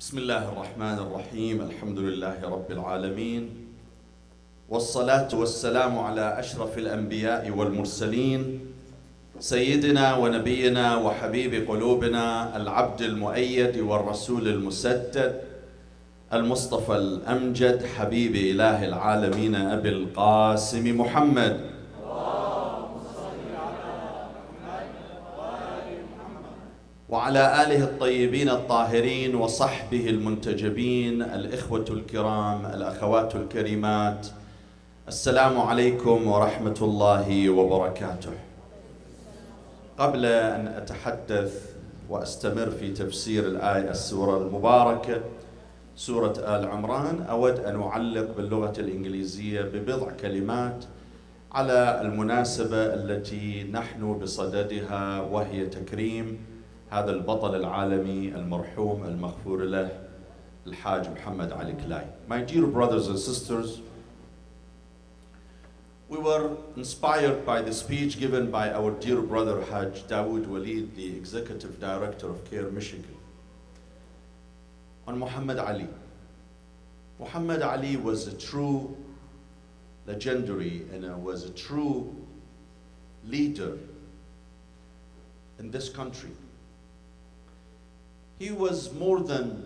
بسم الله الرحمن الرحيم. الحمد لله رب العالمين، والصلاة والسلام على أشرف الأنبياء والمرسلين، سيدنا ونبينا وحبيب قلوبنا العبد المؤيد والرسول المسدد المصطفى الأمجد حبيب إله العالمين أبي القاسم محمد. وعلى آله الطيبين الطاهرين وصحبه المنتجبين. الإخوة الكرام، الأخوات الكريمات، السلام عليكم ورحمة الله وبركاته. قبل أن أتحدث وأستمر في تفسير السورة المباركة سورة آل عمران، أود أن أعلق باللغة الإنجليزية ببضع كلمات على المناسبة التي نحن بصددها، وهي تكريم هذا البطل العالمي المرحوم المغفور له الحاج محمد علي كلاي. My dear brothers and sisters, we were inspired by the speech given by our dear brother Haj Dawood Walid, the Executive Director of CARE Michigan, on Muhammad Ali. Muhammad Ali was a true legendary and was a true leader in this country. He was more than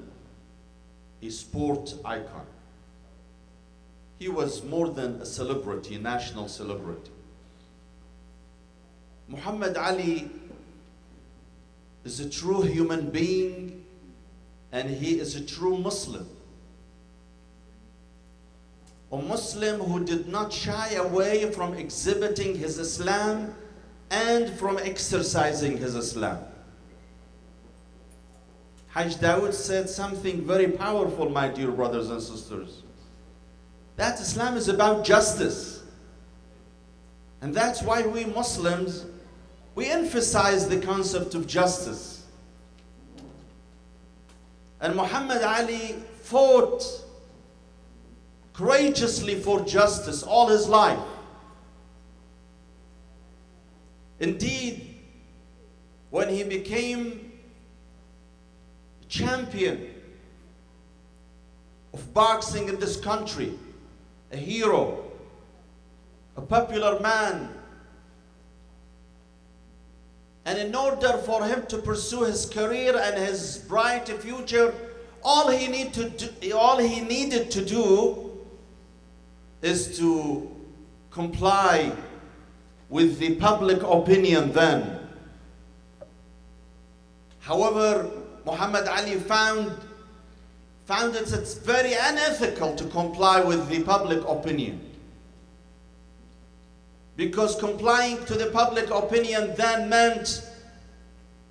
a sport icon. He was more than a celebrity, a national celebrity. Muhammad Ali is a true human being, and he is a true Muslim. A Muslim who did not shy away from exhibiting his Islam and from exercising his Islam. Haj Dawood said something very powerful, my dear brothers and sisters, that Islam is about justice. And that's why we Muslims, we emphasize the concept of justice. And Muhammad Ali fought courageously for justice all his life. Indeed, when he became champion of boxing in this country, a hero, a popular man, and in order for him to pursue his career and his bright future, all he needed to do is to comply with the public opinion then. However, Muhammad Ali found it's very unethical to comply with the public opinion, because complying to the public opinion then meant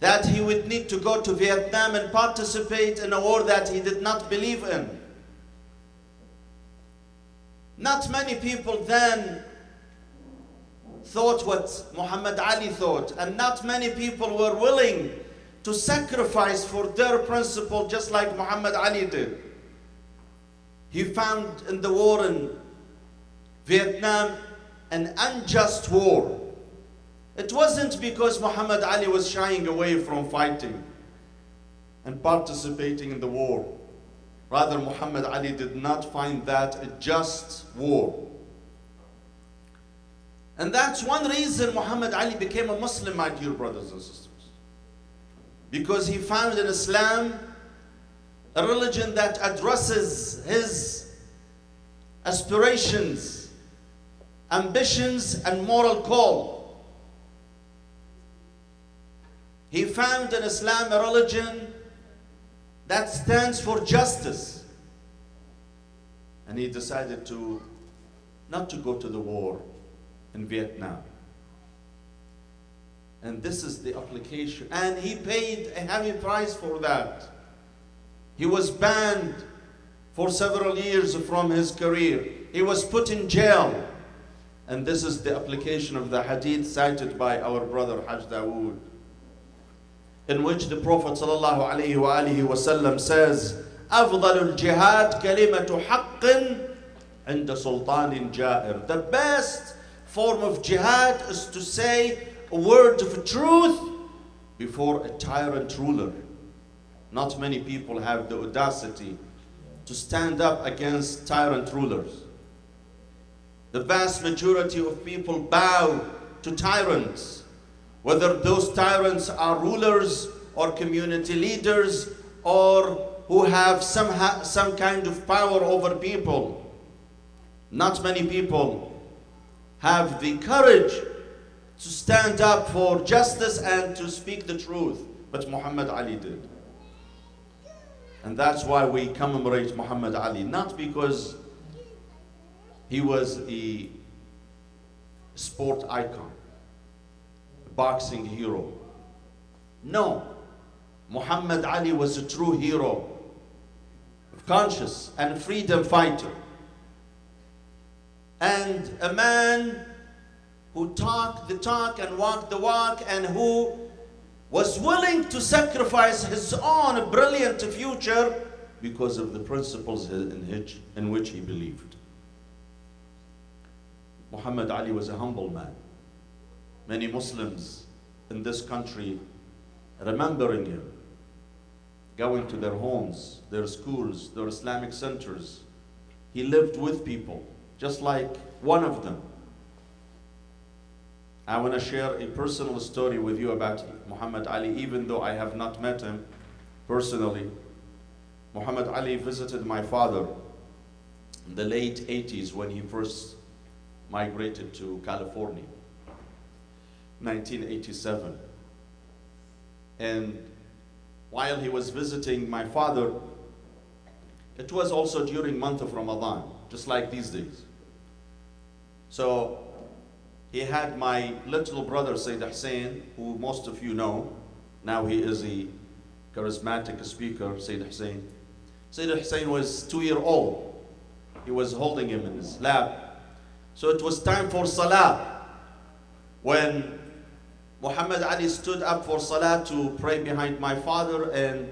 that he would need to go to Vietnam and participate in a war that he did not believe in. Not many people then thought what Muhammad Ali thought, and not many people were willing to sacrifice for their principle just like Muhammad Ali did. He found in the war in Vietnam an unjust war. It wasn't because Muhammad Ali was shying away from fighting and participating in the war. Rather, Muhammad Ali did not find that a just war. And that's one reason Muhammad Ali became a Muslim, my dear brothers and sisters. Because he found in Islam a religion that addresses his aspirations, ambitions, and moral call. He found in Islam a religion that stands for justice. And he decided not to go to the war in Vietnam. And this is the application. And he paid a heavy price for that. He was banned for several years from his career. He was put in jail. And this is the application of the hadith cited by our brother Haj Dawood, in which the Prophet ﷺ says, أفضل الجهاد كلمة حق عند سلطان جائر. The best form of jihad is to say a word of truth before a tyrant ruler. Not many people have the audacity to stand up against tyrant rulers. The vast majority of people bow to tyrants, whether those tyrants are rulers or community leaders or who have some kind of power over people. Not many people have the courage to stand up for justice and to speak the truth, but Muhammad Ali did. And that's why we commemorate Muhammad Ali, not because he was a sport icon, a boxing hero. No, Muhammad Ali was a true hero, a conscious and freedom fighter, and a man who talked the talk and walked the walk, and who was willing to sacrifice his own brilliant future because of the principles in which he believed. Muhammad Ali was a humble man. Many Muslims in this country remembering him, going to their homes, their schools, their Islamic centers. He lived with people, just like one of them. I want to share a personal story with you about Muhammad Ali, even though I have not met him personally. Muhammad Ali visited my father in the late 80s when he first migrated to California, 1987. And while he was visiting my father, it was also during month of Ramadan, just like these days. So he had my little brother, Sayyid Hassan, who most of you know. Now he is a charismatic speaker, Sayyid Hassan. Sayyid Hassan was 2 years old. He was holding him in his lap. So it was time for Salah. When Muhammad Ali stood up for Salah to pray behind my father, and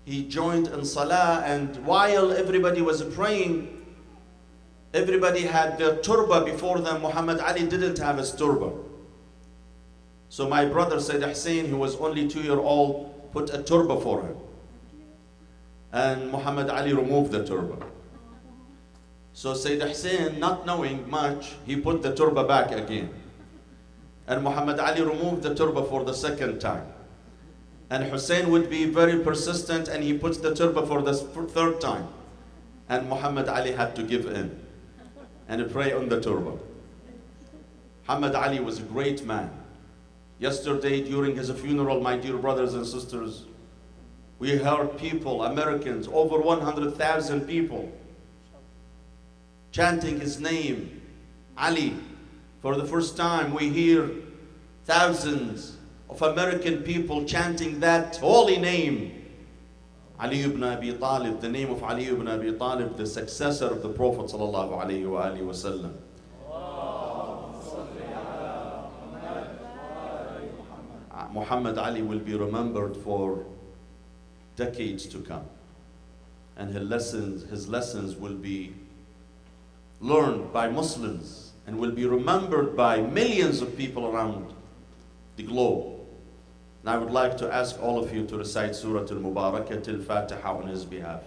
he joined in Salah, and while everybody was praying, everybody had their turba before them. Muhammad Ali didn't have his turba. So my brother Sayyid Hassan, who was only 2 years old, put a turba for him. And Muhammad Ali removed the turba. So Sayyid Hassan, not knowing much, he put the turba back again. And Muhammad Ali removed the turba for the second time. And Hussein would be very persistent, and he put the turba for the third time. And Muhammad Ali had to give in and pray on the turba. Muhammad Ali was a great man. Yesterday during his funeral, my dear brothers and sisters, we heard people, Americans, over 100,000 people chanting his name, Ali. For the first time, we hear thousands of American people chanting that holy name, Ali ibn Abi Talib, the name of Ali ibn Abi Talib, the successor of the Prophet sallallahu alaihi wasallam. Muhammad Ali will be remembered for decades to come, and his lessons will be learned by Muslims and will be remembered by millions of people around the globe. And I would like to ask all of you to recite Surah Al-Mubarakah Al-Fatiha on his behalf.